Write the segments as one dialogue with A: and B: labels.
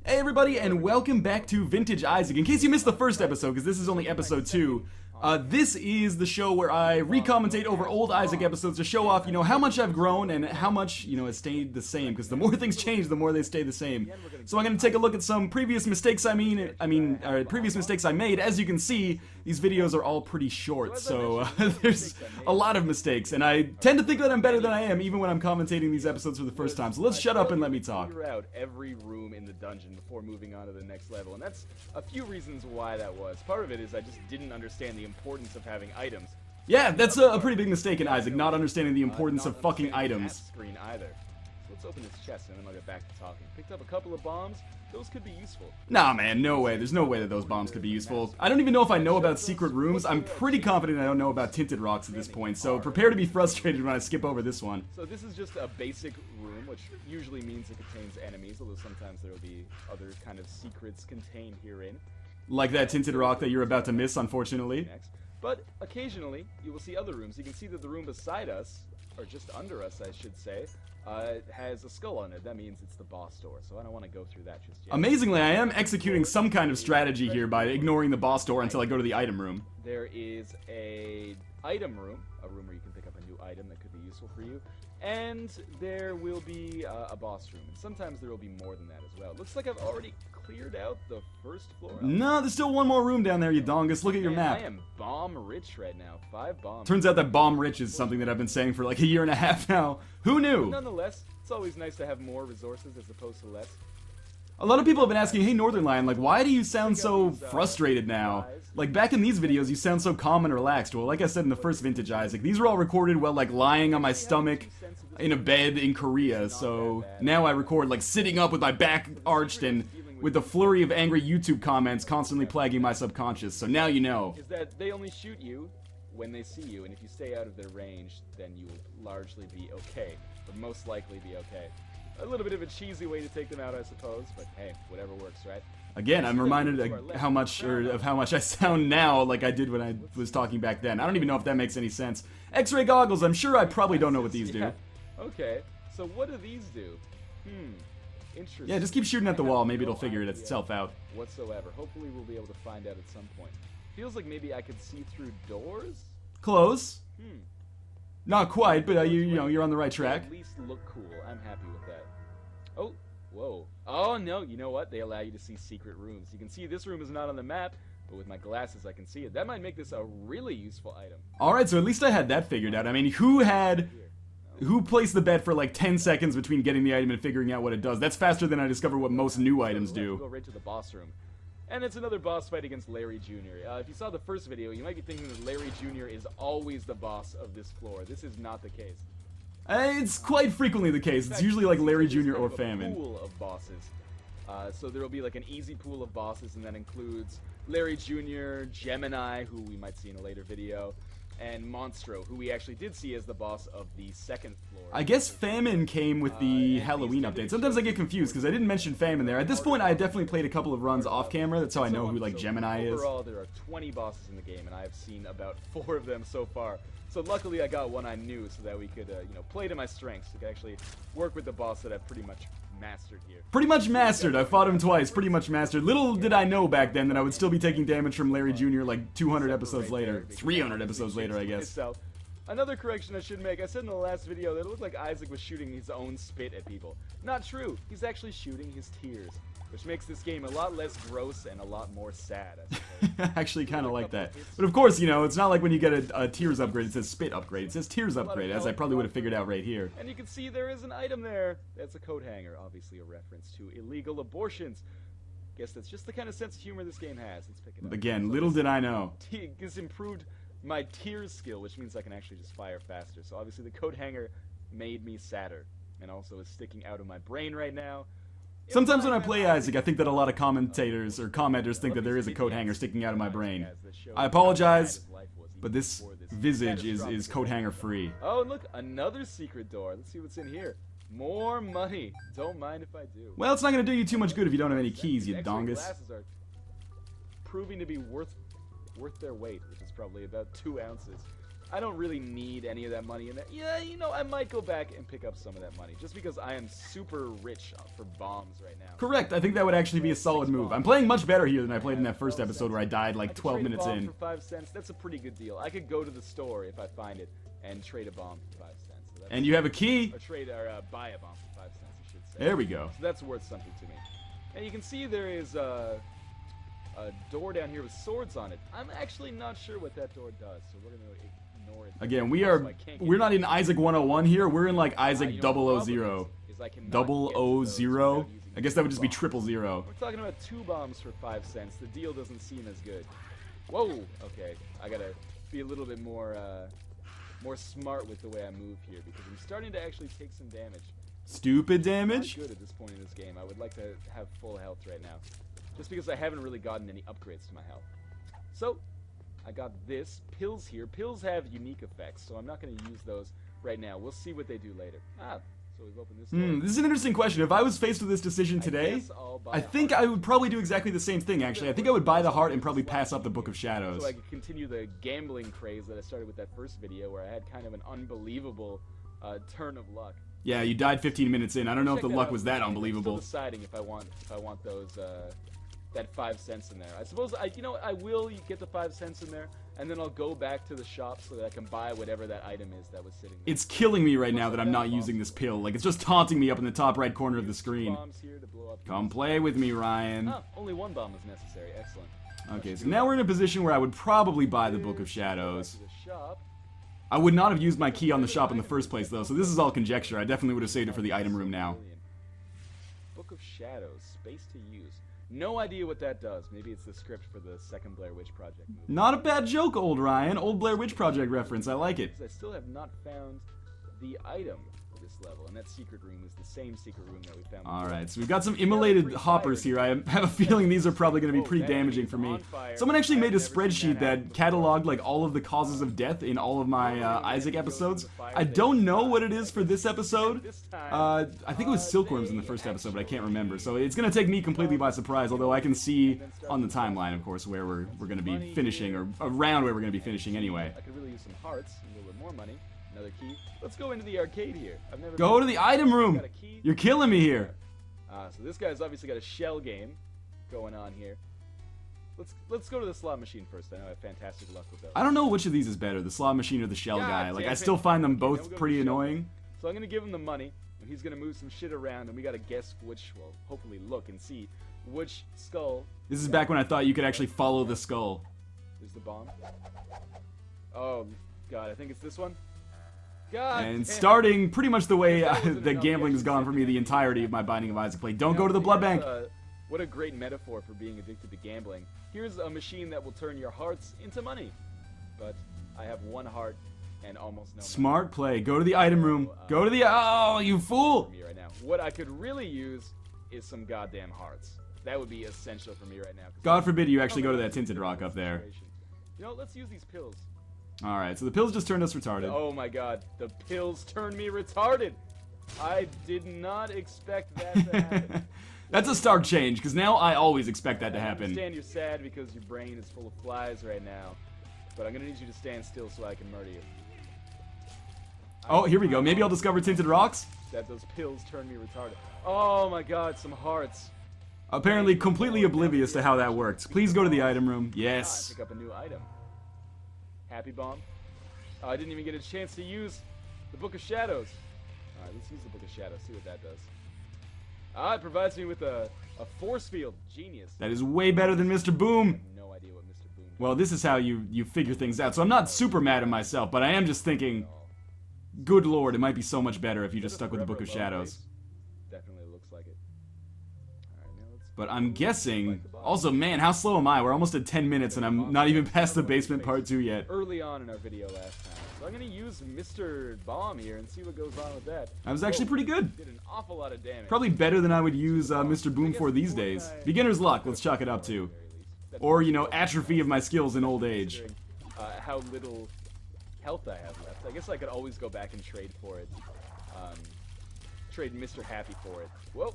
A: Hey everybody, and welcome back to Vintage Isaac. In case you missed the first episode, because this is only episode 2, this is the show where I recommentate over old Isaac episodes to show off, how much I've grown and how much, has stayed the same. Because the more things change, the more they stay the same. So I'm going to take a look at some previous mistakes previous mistakes I made. As you can see, these videos are all pretty short, so there's a lot of mistakes. And I tend to think that I'm better than I am, even when I'm commentating these episodes for the first time. So let's shut up and let me talk.
B: Figure out every room in the dungeon before moving on to the next level, and that's a few reasons why that was. Part of it is I just didn't understand the importance of having items.
A: Yeah, that's a pretty big mistake in Isaac, not understanding the importance of fucking items.
B: Screen either. So let's open this chest and then I'll get back to talking. Picked up a couple of bombs. Those could be useful.
A: Nah, man, no way. There's no way that those bombs could be useful. I don't even know if I know about secret rooms. I'm pretty confident I don't know about tinted rocks at this point, so prepare to be frustrated when I skip over this one.
B: So this is just a basic room, which usually means it contains enemies, although sometimes there will be other kind of secrets contained herein.
A: Like that tinted rock that you're about to miss, unfortunately.
B: Next. But occasionally, you will see other rooms. You can see that the room beside us, or just under us, I should say, has a skull on it. That means it's the boss door, so I don't want to go through that just yet.
A: Amazingly, I am executing some kind of strategy here by ignoring the boss door until I go to the item room.
B: There is a item room, a room where you can pick up a new item that could be useful for you, and there will be a boss room, and sometimes there will be more than that as well. Looks like I've already cleared out the first floor.
A: No, there's still one more room down there, you dongus. Look at your map.
B: I am bomb rich right now. 5 bombs.
A: Turns out that bomb rich is something that I've been saying for like a year and a half now. Who knew?
B: But nonetheless, it's always nice to have more resources as opposed to less.
A: A lot of people have been asking, hey Northern Lion, like, why do you sound so frustrated now? Like, back in these videos, you sound so calm and relaxed. Well, like I said in the first Vintage Isaac, these were all recorded while, like, lying on my stomach in a bed in Korea. So now I record, like, sitting up with my back arched and with the flurry of angry YouTube comments constantly plaguing my subconscious. So now you know.
B: Is that they only shoot you when they see you, and if you stay out of their range, then you will largely be okay, or most likely be okay. A little bit of a cheesy way to take them out, I suppose, but hey, whatever works, right?
A: Again, I'm reminded of how much I sound now like I did when I was talking back then. I don't even know if that makes any sense. X-ray goggles, I'm sure I probably don't know what these do.
B: Okay, so what do these do? Interesting.
A: Yeah, just keep shooting at the wall, maybe it'll figure it itself out.
B: Whatsoever. Hopefully we'll be able to find out at some point. Feels like maybe I could see through doors?
A: Close. Not quite, but you're on the right track.
B: At least look cool. I'm happy with that. Oh, whoa. Oh no, you know what? They allow you to see secret rooms. You can see this room is not on the map, but with my glasses I can see it. That might make this a really useful item.
A: Alright, so at least I had that figured out. I mean, who placed the bet for like 10 seconds between getting the item and figuring out what it does? That's faster than I discover what most new items do.
B: Go right to the boss room. And it's another boss fight against Larry Jr. If you saw the first video, you might be thinking that Larry Jr. is always the boss of this floor. This is not the case.
A: It's quite frequently the case. It's usually like Larry Jr. or Famine.
B: Pool of bosses. So there will be like an easy pool of bosses, and that includes Larry Jr., Gemini, who we might see in a later video, and Monstro, who we actually did see as the boss of the second floor.
A: I guess Famine came with the Halloween update. Sometimes I get confused because I didn't mention Famine there. At this point, I definitely played a couple of runs off camera. That's how I know who like Gemini is.
B: Overall, there are 20 bosses in the game, and I've seen about 4 of them so far. So luckily, I got one I knew, so that we could, play to my strengths. We could actually work with the boss that I've pretty much mastered here.
A: Pretty much mastered. I fought him twice. Pretty much mastered. Little did I know back then that I would still be taking damage from Larry Jr. like 200 episodes later. 300 episodes later, I guess.
B: Another correction I should make. I said in the last video that it looked like Isaac was shooting his own spit at people. Not true. He's actually shooting his tears, which makes this game a lot less gross and a lot more sad, I suppose.
A: I actually kind of like that. But of course, it's not like when you get a tears upgrade, it says spit upgrade. It says tears upgrade, as I probably would have figured out right here.
B: And you can see there is an item there. That's a coat hanger, obviously a reference to illegal abortions. Guess that's just the kind of sense of humor this game has. Let's pick it up.
A: Again, little did I know.
B: This improved my tears skill, which means I can actually just fire faster. So obviously the coat hanger made me sadder, and also is sticking out of my brain right now.
A: Sometimes when I play Isaac, I think that a lot of commentators or commenters think that there is a coat hanger sticking out of my brain. I apologize, but this visage is coat hanger free.
B: Oh, and look, another secret door. Let's see what's in here. More money. Don't mind if I do.
A: Well, it's not going to do you too much good if you don't have any keys, you dongus.
B: Glasses are proving to be worth their weight, which is probably about 2 ounces. I don't really need any of that money in there. Yeah, you know, I might go back and pick up some of that money, just because I am super rich for bombs right now.
A: Correct. I think that would actually be a solid move. I'm playing much better here than I played in that first episode where I died like 12 minutes in.
B: For 5 cents, that's a pretty good deal. I could go to the store if I find it and trade a bomb for 5 cents. So
A: and you have a key.
B: Or buy a bomb for 5 cents, I should say.
A: There we go.
B: So that's worth something to me. And you can see there is a door down here with swords on it. I'm actually not sure what that door does, so we're gonna ignore it.
A: Again, we're not in Isaac 101 here. We're in like Isaac 000. 000. I guess that would just be 000.
B: We're talking about 2 bombs for 5 cents. The deal doesn't seem as good. Whoa. Okay, I gotta be a little bit more smart with the way I move here because I'm starting to actually take some damage.
A: Stupid damage?
B: I'm not good at this point in this game. I would like to have full health right now, just because I haven't really gotten any upgrades to my health. So, I got this. Pills here. Pills have unique effects, so I'm not going to use those right now. We'll see what they do later. So we've opened this door.
A: This is an interesting question. If I was faced with this decision today, I think I would probably do exactly the same thing, actually. I think I would buy the heart and probably pass up the Book of Shadows.
B: So I could continue the gambling craze that I started with that first video, where I had kind of an unbelievable turn of luck.
A: Yeah, you died 15 minutes in. I don't know if the luck was that unbelievable.
B: I'm still deciding if I want those that 5 cents in there. I suppose I will get the 5 cents in there, and then I'll go back to the shop so that I can buy whatever that item is that was sitting there.
A: It's killing me right now that I'm not using this pill. Like, it's just taunting me up in the top right corner of the screen. Come play with me, Ryan.
B: Only 1 bomb is necessary. Excellent.
A: Okay, so now we're in a position where I would probably buy the Book of Shadows. I would not have used my key on the shop in the first place, though, so this is all conjecture. I definitely would have saved it for the item room now.
B: Book of Shadows, space to use. No idea what that does. Maybe it's the script for the second Blair Witch Project movie.
A: Not a bad joke, old Ryan. Old Blair Witch Project reference. I like it.
B: I still have not found the item for this level, and that secret room is the same secret room that we found before.
A: Alright, so we've got some immolated hoppers here. I have a feeling these are probably going to be pretty damaging for me. Someone actually made a spreadsheet that cataloged like all of the causes of death in all of my Isaac episodes. I don't know what it is for this episode. I think it was silkworms in the first episode, but I can't remember. So it's going to take me completely by surprise, although I can see on the timeline, of course, where we're going to be finishing, or around where we're going to be finishing anyway.
B: I could really use some hearts, a little bit more money. Another key. Let's go into the arcade here. I've never
A: Go to the item room. You're killing me here.
B: So this guy's obviously got a shell game going on here. Let's go to the slot machine first. I know I have fantastic luck with those.
A: I don't know which of these is better, the slot machine or the shell guy. Like, I still find them both pretty annoying.
B: So I'm gonna give him the money, and he's gonna move some shit around, and we gotta guess which. Well, hopefully look and see which skull.
A: This is back when I thought you could actually follow the skull.
B: There's the bomb. Oh God, I think it's this one. God,
A: and starting pretty much the way the gambling has gone for me the entirety of my Binding of Isaac play. Don't go to the blood bank.
B: What a great metaphor for being addicted to gambling. Here's a machine that will turn your hearts into money. But I have 1 heart and almost no money.
A: Smart play. Go to the item room. Go to the... Oh, you fool!
B: Right now. What I could really use is some goddamn hearts. That would be essential for me right now.
A: God forbid you actually go to that tinted rock up there.
B: You know, let's use these pills.
A: Alright, so the pills just turned us retarded.
B: Oh my God, the pills turned me retarded. I did not expect that to happen.
A: That's a stark change, because now I always expect that to happen.
B: I understand you're sad because your brain is full of flies right now, but I'm going to need you to stand still so I can murder you.
A: Oh, here we go. Maybe I'll discover tinted rocks?
B: That those pills turned me retarded. Oh my God, some hearts.
A: Apparently completely oblivious to how that works. Please go to the item room. Yes.
B: Pick up a new item. Happy bomb. I didn't even get a chance to use the Book of Shadows. Alright, let's use the Book of Shadows, see what that does. It provides me with a force field. Genius.
A: That is way better than Mr. Boom.
B: I have no idea what Mr. Boom does.
A: Well, this is how you figure things out. So I'm not super mad at myself, but I am just thinking, good lord, it might be so much better if you just stuck with the Book of Shadows.
B: Definitely looks like it. Alright, now let's...
A: But I'm guessing... Also, man, how slow am I? We're almost at 10 minutes and I'm not even past the basement part 2 yet.
B: Early on in our video last time. So I'm going to use Mr. Bomb here and see what goes on with that.
A: That was actually pretty good.
B: Did an awful lot of damage.
A: Probably better than I would use Mr. Boom for these days. Beginner's luck, let's chalk it up to. Or, you know, atrophy of my skills in old age.
B: How little health I have left. I guess I could always go back and trade for it. Trade Mr. Happy for it. Whoa.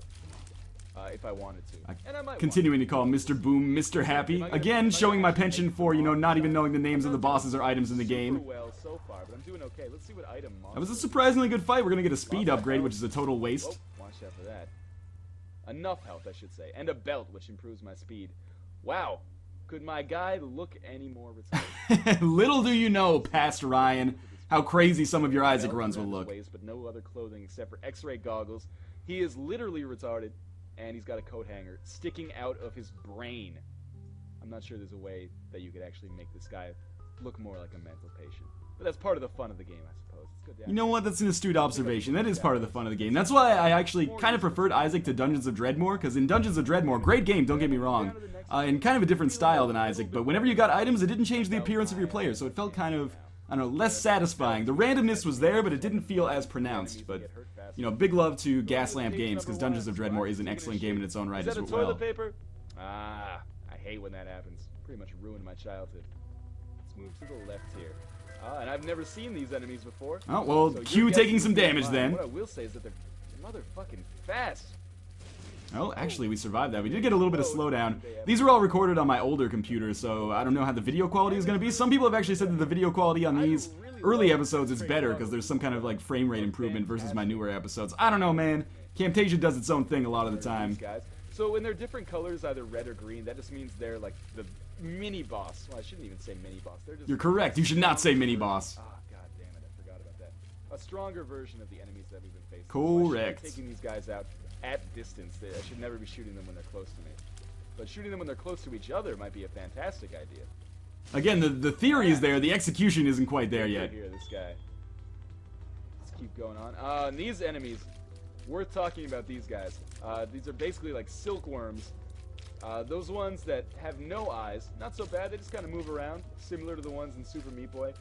B: if I wanted to. And I might
A: Continuing to call Mr. Boom Mr. Happy. Again, showing my penchant for, not even knowing the names of the bosses or items in the game.
B: well so far, but I'm doing okay. Let's see what item
A: That was a surprisingly good fight. We're gonna get a speed upgrade, which is a total
B: Oh,
A: waste.
B: watch out for that. Enough health, I should say. And a belt, which improves my speed. Wow. Could my guy look any more retarded?
A: Little do you know, past Ryan, how crazy some of your Isaac runs will look.
B: Waist, but no other clothing except for X-ray goggles. He is literally retarded, and he's got a coat hanger sticking out of his brain. I'm not sure there's a way that you could actually make this guy look more like a mental patient. But that's part of the fun of the game, I suppose. It's good to
A: You know what? That's an astute observation. That is part of the fun of the game. That's why I actually kind of preferred Isaac to Dungeons of Dreadmore, because in Dungeons of Dreadmore, great game, don't get me wrong, and kind of a different style than Isaac, but whenever you got items, it didn't change the appearance of your player, so it felt kind of, I don't know, less satisfying. The randomness was there, but it didn't feel as pronounced. But, big love to Gaslamp Games, because Dungeons of Dreadmore is an excellent game in its own right
B: Is
A: as
B: that a
A: well.
B: toilet paper? Ah, I hate when that happens. Pretty much ruined my childhood. Let's move to the left here. And I've never seen these enemies before.
A: Oh, well,
B: so
A: Q
B: you're
A: taking some
B: guessing
A: damage then.
B: What I will say is that they're motherfucking fast.
A: Oh, actually, we survived that. We did get a little bit of slowdown. These were all recorded on my older computer, so I don't know how the video quality is going to be. Some people have actually said that the video quality on these early episodes is better because there's some kind of like frame rate improvement versus my newer episodes. I don't know, man. Camtasia does its own thing a lot of the time.
B: So when they're different colors, either red or green, that just means they're like the mini boss. Well, I shouldn't even say mini boss. They're just.
A: You're correct. You should not say mini boss.
B: Ah, god damn it! I forgot about that. A stronger version of the enemies that we've been facing.
A: Correct.
B: So I should be taking these guys out at distance. I should never be shooting them when they're close to me. But shooting them when they're close to each other might be a fantastic idea.
A: Again, the theory is there. The execution isn't quite there yet.
B: Here, this guy. Let's keep going on. And these enemies, worth talking about these guys. These are basically like silkworms. Those ones that have no eyes, not so bad. They just kind of move around, similar to the ones in Super Meat Boy.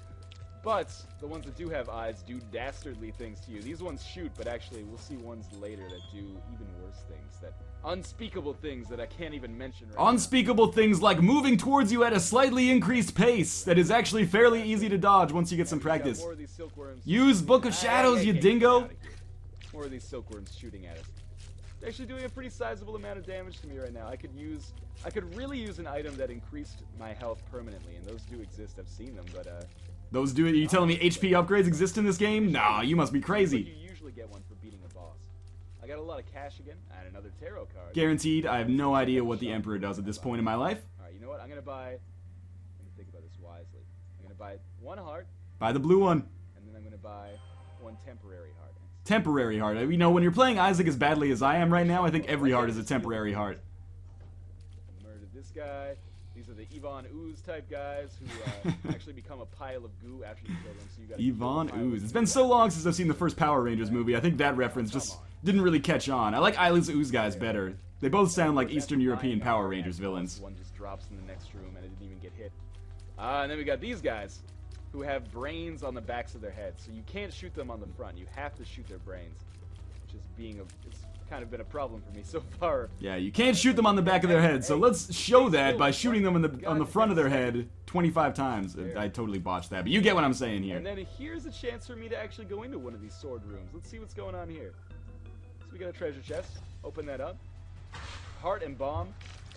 B: But the ones that do have eyes do dastardly things to you. These ones shoot, but actually we'll see ones later that do even worse things. That unspeakable things that I can't even mention right
A: Unspeakable things like moving towards you at a slightly increased pace that is actually fairly easy to dodge once you get some practice.
B: More of these silkworms.
A: Use Book of Shadows, you dingo!
B: More of these silkworms shooting at us. They're actually doing a pretty sizable amount of damage to me right now. I could really use an item that increased my health permanently, and those do exist. I've seen them, but
A: Those do it? Are you telling me HP upgrades exist in this game? Nah, you must be crazy.
B: You usually get one for beating a boss. I got a lot of cash again, and another tarot card.
A: Guaranteed, I have no idea what the Emperor does at this point in my life.
B: Alright, you know what? I'm gonna think about this wisely. I'm gonna buy one heart,
A: Buy the blue one.
B: and then I'm gonna buy one temporary heart.
A: Temporary heart. When you're playing Isaac as badly as I am right now, I think every heart is a temporary heart.
B: Murdered this guy. These are the Yvonne Ooze type guys who actually become a pile of goo after you kill them. So you gotta
A: Yvonne Ooze. It's been so long since I've seen the first Power Rangers movie. I think that reference just didn't really catch on. I like Isla's Ooze guys better. They both sound like Eastern European Power Rangers villains.
B: One just drops in the next room and it didn't even get hit. And then we got these guys who have brains on the backs of their heads. So you can't shoot them on the front. You have to shoot their brains. Which is it's kind of been a problem for me so far.
A: Yeah, you can't shoot them on the back of their head, so let's show that by shooting them on the front of their head 25 times. I totally botched that, but you get what I'm saying here.
B: And then here's a chance for me to actually go into one of these sword rooms. Let's see what's going on here. So we got a treasure chest. Open that up. Heart and bomb.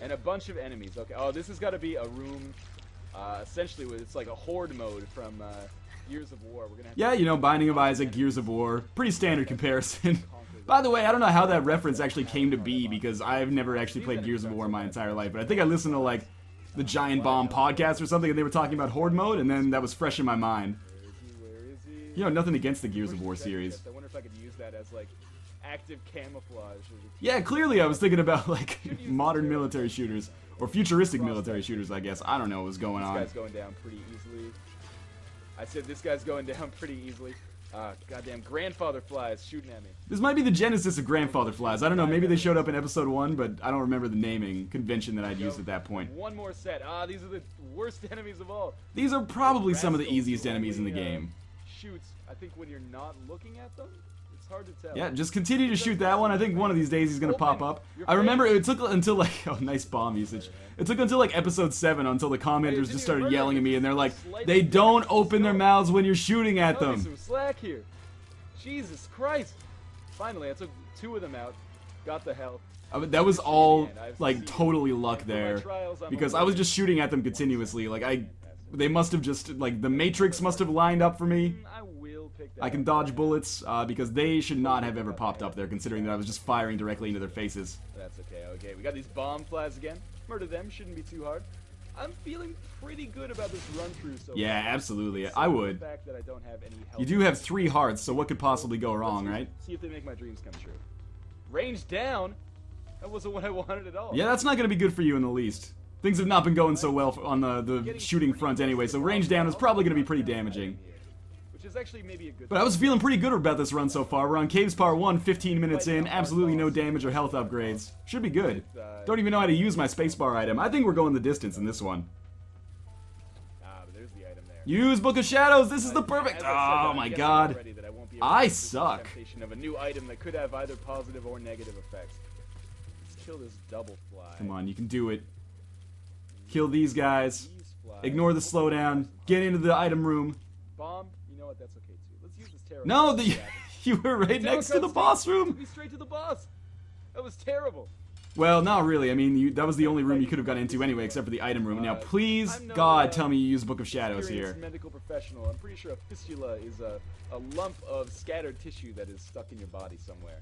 B: And a bunch of enemies. Okay, oh, this has got to be a room... essentially, it's like a horde mode from Gears of War. We're gonna have
A: Binding of Isaac, Gears of War. Pretty standard comparison. By the way, I don't know how that reference actually came to be, because I've never actually played Gears of War in my entire life, but I think I listened to, like, the Giant Bomb podcast or something, and they were talking about horde mode, and then that was fresh in my mind.
B: Where is he?
A: Nothing against the Gears of War series.
B: I wonder if I could use that as, like, active camouflage.
A: Yeah, clearly I was thinking about, like, modern military shooters. Or futuristic military shooters, I guess. I don't know what was going on.
B: This guy's going down pretty easily. I said this guy's going down pretty easily. Goddamn grandfather flies shooting at me.
A: This might be the genesis of grandfather flies. I don't know, maybe they showed up in episode 1, but I don't remember the naming convention that I'd used at that point.
B: One more set. These are the worst enemies of all.
A: These are probably some of the easiest enemies in the game.
B: Shoots, I think when you're not looking at them, it's hard to tell.
A: Yeah, just continue to shoot that one. I think one of these days he's gonna pop up. I remember it took until like, oh, nice bomb usage. It took until like episode 7 until the commenters just started yelling at me, and they're like, they don't open their mouths when you're shooting at them.
B: Some slack here. Jesus Christ. Finally, I took 2 of them out. Got the health.
A: That was all, like, totally luck there. Because I was just shooting at them continuously. Like, they must have just, like, the Matrix must have lined up for me. I can dodge bullets, because they should not have ever popped up there, considering that I was just firing directly into their faces.
B: That's okay, okay. We got these bomb flies again. Murder them, shouldn't be too hard. I'm feeling pretty good about this run-through so
A: Yeah,
B: far.
A: absolutely. I would.
B: The fact that I don't have any health.
A: You do have 3 hearts, so what could possibly go wrong, right?
B: See if they make my dreams come true. Range down? That wasn't what I wanted at all.
A: Yeah, that's not going to be good for you in the least. Things have not been going so well on the shooting front anyway, so range down is probably going to be pretty damaging.
B: Which is actually maybe a good
A: But I was feeling pretty good about this run so far. We're on Caves Part 1, 15 minutes in, absolutely no damage or health upgrades. Should be good. Don't even know how to use my spacebar item. I think we're going the distance in this one.
B: But there's the item there.
A: Use Book of Shadows, this is the perfect... Oh my god. I suck.
B: Temptation of a new item that could have either positive or negative effects. Let's kill this double fly.
A: Come on, you can do it. Kill these guys. Ignore the slowdown. Get into the item room.
B: Bomb? You know what? That's okay too. Let's use this terror.
A: No, you were right next to the boss room.
B: Took me straight to the boss. That was terrible.
A: Well, not really. I mean, that was the only room you could have got into anyway, except for the item room. Now, please, God, tell me you use Book of Shadows here.
B: Medical professional. I'm pretty sure a fistula is a lump of scattered tissue that is stuck in your body somewhere.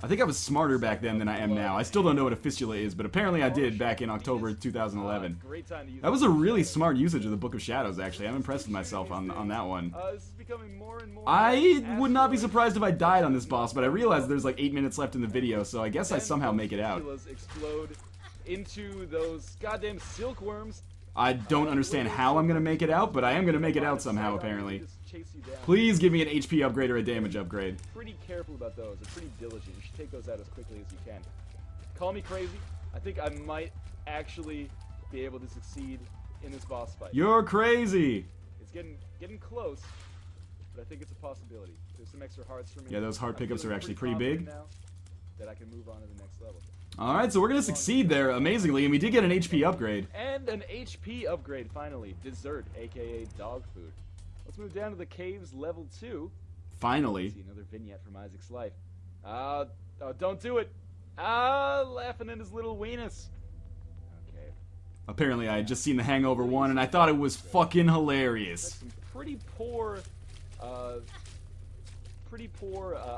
A: I think I was smarter back then than I am now. I still don't know what a fistula is, but apparently I did back in October 2011.
B: Great time to use
A: that was a really smart usage of the Book of Shadows, actually. I'm impressed with myself on that one.
B: This is becoming more and more
A: I would not be surprised if I died on this boss, but I realized there's like 8 minutes left in the video, so I guess I somehow make it out.
B: Explode into those goddamn silkworms.
A: I don't understand how I'm going to make it out, but I am going to make it out somehow, apparently. Please give me an HP upgrade or a damage upgrade.
B: Pretty careful about those. They're pretty diligent. You should take those out as quickly as you can. Call me crazy. I think I might actually be able to succeed in this boss fight.
A: You're crazy!
B: It's getting close, but I think it's a possibility. There's some extra hearts for me.
A: Yeah, those heart pickups are actually pretty big.
B: Now that I can move on to the next level.
A: Alright, so we're going to succeed there, amazingly, and we did get an HP upgrade.
B: And an HP upgrade, finally. Dessert, aka dog food. Let's move down to the caves, level 2.
A: Finally.
B: See another vignette from Isaac's life. Oh, don't do it. Laughing at his little weenus. Okay.
A: Apparently, I had just seen The Hangover 1, and I thought it was fucking hilarious.
B: Some pretty poor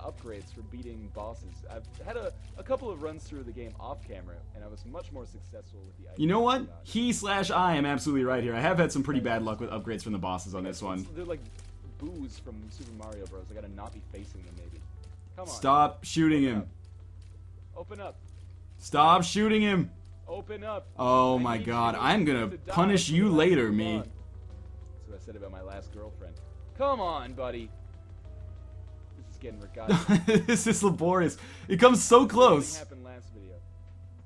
B: upgrades for beating bosses. I've had a couple of runs through the game off camera, and I was much more successful with the items.
A: You know what? I am absolutely right here. I have had some pretty bad luck with upgrades from the bosses on this one.
B: They're like boos from Super Mario Bros. I gotta not be facing them, maybe. Come on.
A: Stop shooting him.
B: Open up.
A: Stop shooting him.
B: Open up.
A: Oh my god. I'm gonna punish you later, me.
B: That's what I said about my last girlfriend. Come on, buddy. Getting regarded.
A: This is laborious. It comes so close.
B: Happened last video.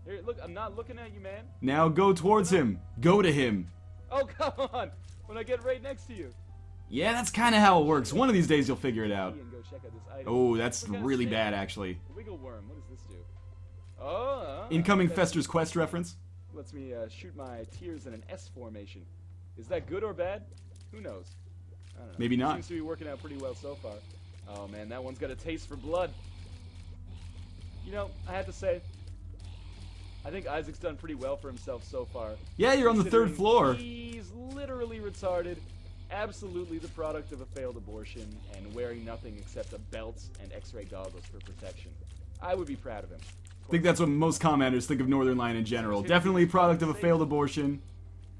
B: Here, look, I'm not looking at you, man.
A: Now go towards him. Go to him.
B: Oh, come on. When I get right next to you.
A: Yeah, that's kind of how it works. One of these days you'll figure it out.
B: And go check out this item.
A: Oh, that's really bad, actually.
B: Wiggle worm. What does this do? Oh.
A: Incoming Fester's Quest reference.
B: Lets me shoot my tears in an S formation. Is that good or bad? Who knows? I don't know.
A: Maybe not.
B: Seems to be working out pretty well so far. Oh man, that one's got a taste for blood. You know, I have to say, I think Isaac's done pretty well for himself so far.
A: Yeah, you're on the 3rd floor.
B: He's literally retarded, absolutely the product of a failed abortion, and wearing nothing except a belt and x-ray goggles for protection. I would be proud of him.
A: I think that's what most commenters think of Northern Lion in general. Definitely a product of a failed abortion.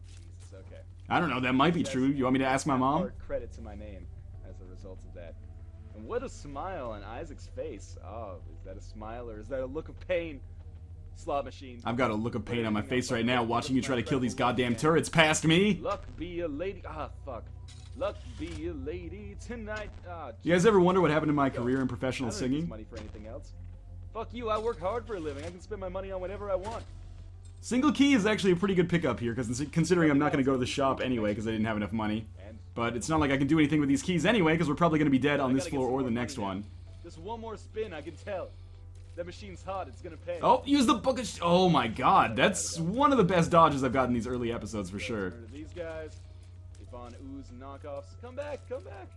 B: Jesus, okay.
A: I don't know, that might be true. You want me to ask my mom?
B: Credit to my name as a result of that. And what a smile on Isaac's face. Oh, is that a smile or is that a look of pain? Slot machine.
A: I've got a look of pain on my face right now watching you try to kill these goddamn turrets past me.
B: Luck be a lady. Fuck. Luck be a lady tonight.
A: You guys ever wonder what happened to my career in professional
B: I don't
A: singing?
B: Need money for anything else. Fuck you, I work hard for a living. I can spend my money on whatever I want.
A: Single key is actually a pretty good pickup here, because considering I'm not going to go to the shop anyway because I didn't have enough money. But it's not like I can do anything with these keys anyway, because we're probably going to be dead on this floor or the next one.
B: Just one more spin, I can tell. That machine's hot, it's going to pay.
A: Oh, use the book of... Oh my god, that's one of the best dodges I've got in these early episodes for sure.
B: These guys, Yvonne Ooze knockoffs. Come back, come back.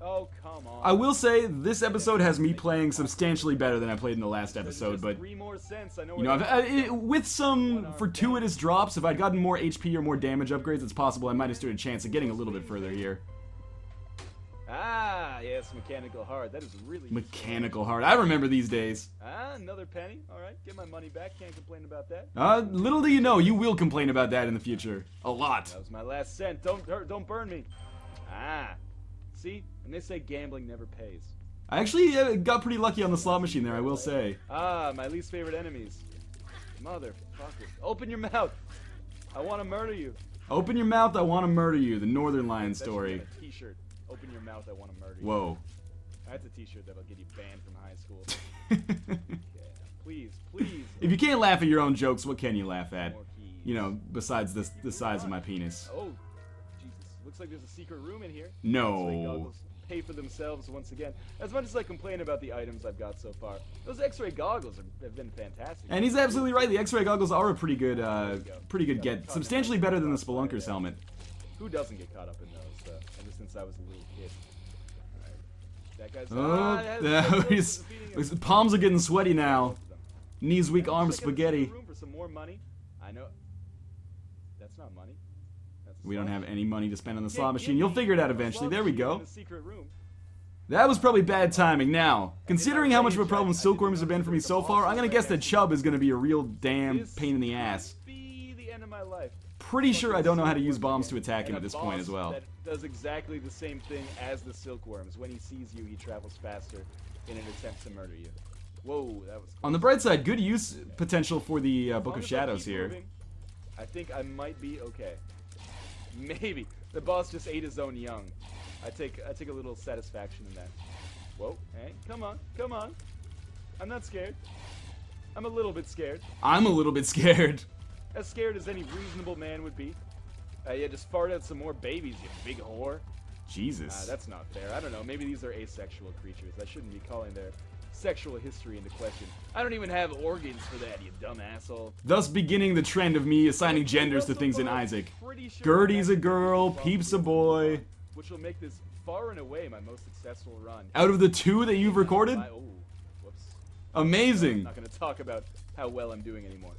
B: Oh, come on.
A: I will say, this episode has me playing substantially better than I played in the last episode, but,
B: 3 more cents. I know
A: you know, with some fortuitous drops, if I'd gotten more HP or more damage upgrades, it's possible I might have stood a chance of getting a little bit further here.
B: Ah, yes, mechanical heart. That is really
A: Mechanical heart. I remember these days.
B: Ah, another penny. All right, get my money back. Can't complain about that.
A: Little do you know, you will complain about that in the future. A lot.
B: That was my last cent. Don't burn me. Ah, see? And they say gambling never pays.
A: I actually got pretty lucky on the slot machine there, I will say.
B: Ah, my least favorite enemies. Motherfucker. Open your mouth. I want to murder you.
A: Open your mouth, I want to murder you. The Northern Lion story.
B: That's a t-shirt. Open your mouth, I want to murder you.
A: Whoa.
B: That's a t-shirt that'll get you banned from high school. Okay. Please, please.
A: If you can't laugh at your own jokes, what can you laugh at?
B: More keys.
A: You know, besides the size of my penis.
B: Oh, Jesus. Looks like there's a secret room in here.
A: No.
B: X-ray goggles pay for themselves once again. As much as I complain about the items I've got so far, those X-ray goggles have been fantastic.
A: And he's absolutely right. The X-ray goggles are a pretty good get. Substantially better than the Spelunker's helmet.
B: Who doesn't get caught up in those, ever since I was a little kid? Alright. That guy's...
A: His palms are getting sweaty now. Knees weak, arms spaghetti.
B: Room for some more money. I know. That's not money. That's
A: We don't
B: slot
A: have
B: machine.
A: any money to spend on the
B: Yeah,
A: slot machine. You'll figure it out eventually.
B: Slot
A: There we
B: machine
A: go.
B: in the secret room.
A: That was probably bad timing. Now, considering how much of a problem silkworms have been for me so far, I'm gonna guess that Chubb is gonna be a real damn
B: This
A: pain in the ass.
B: could be the end of my life.
A: Pretty sure I don't know how to use bombs to attack him
B: And
A: at
B: a
A: this point as
B: boss
A: well.
B: That does exactly the same thing as the silkworms. When he sees you, he travels faster in an attempt to murder you. Whoa, that was close.
A: On the bright side, good use potential for the Book
B: As long
A: of
B: as I
A: Shadows
B: keep
A: here.
B: moving, I think I might be okay. Maybe. The boss just ate his own young. I take a little satisfaction in that. Whoa, hey, come on, come on. I'm not scared. I'm a little bit scared.
A: I'm a little bit scared.
B: As scared as any reasonable man would be. Yeah, just fart out some more babies, you big whore.
A: Jesus.
B: That's not fair. I don't know. Maybe these are asexual creatures. I shouldn't be calling their sexual history into question. I don't even have organs for that, you dumb asshole.
A: Thus beginning the trend of me assigning genders to things in Isaac.
B: Pretty sure
A: Gertie's a
B: I'm
A: girl,
B: actually
A: Peep's a boy.
B: which will make this far and away my most successful run.
A: Out of the 2 that you've recorded?
B: Oh, whoops. I'm
A: Amazing.
B: not going to talk about how well I'm doing anymore.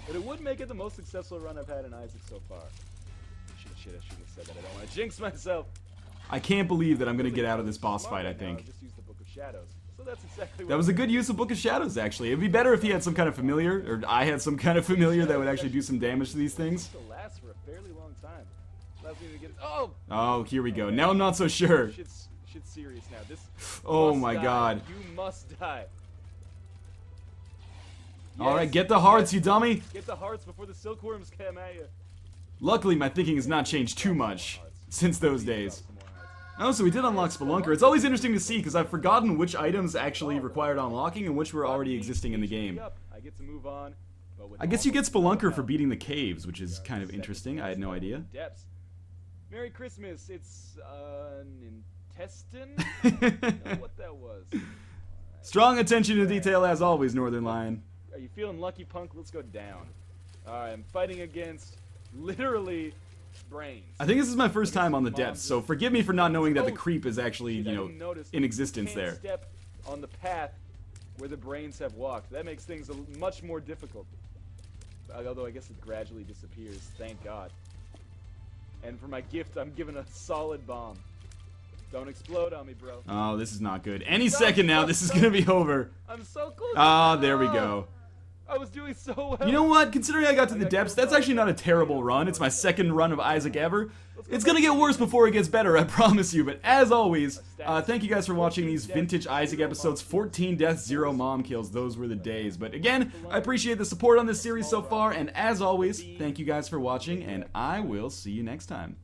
B: But it would make it the most successful run I've had in Isaac so far. Shit, I shouldn't have said that. I don't want to jinx myself.
A: I can't believe that I'm gonna get out of this boss fight, I
B: Now,
A: think.
B: just use the Book of Shadows. So that's exactly what
A: That was a good use of Book of Shadows, actually. It'd be better if he had some kind of familiar, or I had some kind of familiar that would actually do some damage to these things.
B: It lasts for a fairly long time. Allows me to get. Oh!
A: Oh, here we go. Now I'm not so sure.
B: Shit's serious now. This.
A: Oh
B: must
A: my
B: die.
A: god.
B: You must die.
A: Alright,
B: Yes,
A: get the hearts,
B: yes.
A: you dummy!
B: Get the hearts before the silkworms come at you.
A: Luckily, my thinking has not changed too much since those days. Oh, so we did unlock Spelunker. It's always interesting to see, because I've forgotten which items actually required unlocking and which were already existing in the game.
B: I get to move on. But with
A: I guess you get
B: all the
A: Spelunker for beating the caves, which is kind of interesting. I had no idea.
B: Depths. Merry Christmas. It's an intestine. I don't know what that was.
A: Strong attention to detail as always, Northern Lion.
B: Are you feeling lucky, punk? Let's go down. Alright, I'm fighting against literally brains.
A: I think this is my first time on the depths, so forgive me for not knowing that the creep is actually,
B: Shit, I
A: you know,
B: didn't notice.
A: in existence
B: You can't
A: there.
B: step on the path where the brains have walked. That makes things much more difficult. Although I guess it gradually disappears, thank God. And for my gift, I'm given a solid bomb. Don't explode on me, bro.
A: Oh, this is not good. Any second now, this is gonna be over.
B: I'm so close.
A: Ah, there we go.
B: I was doing so well.
A: You know what? Considering I got to the depths, that's actually not a terrible run. It's my second run of Isaac ever. It's gonna get worse before it gets better, I promise you. But as always, thank you guys for watching these vintage Isaac episodes. 14 deaths, 0 mom kills. Those were the days. But again, I appreciate the support on this series so far. And as always, thank you guys for watching, and I will see you next time.